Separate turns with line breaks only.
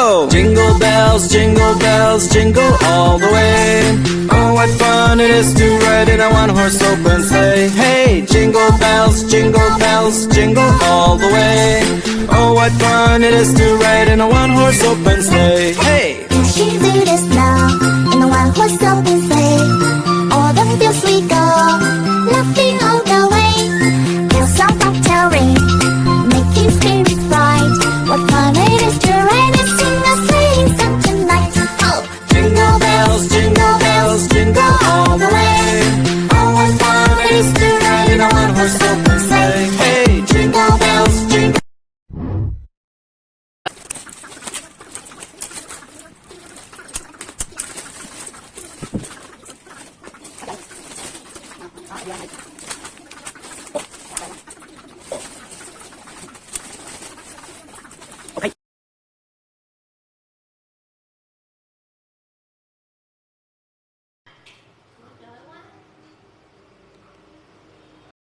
go! Jingle bells, jingle all the way. Oh, what fun it is to ride in a one-horse open sleigh. Hey, jingle bells, jingle all the way. Oh, what fun it is to ride in a one-horse open sleigh.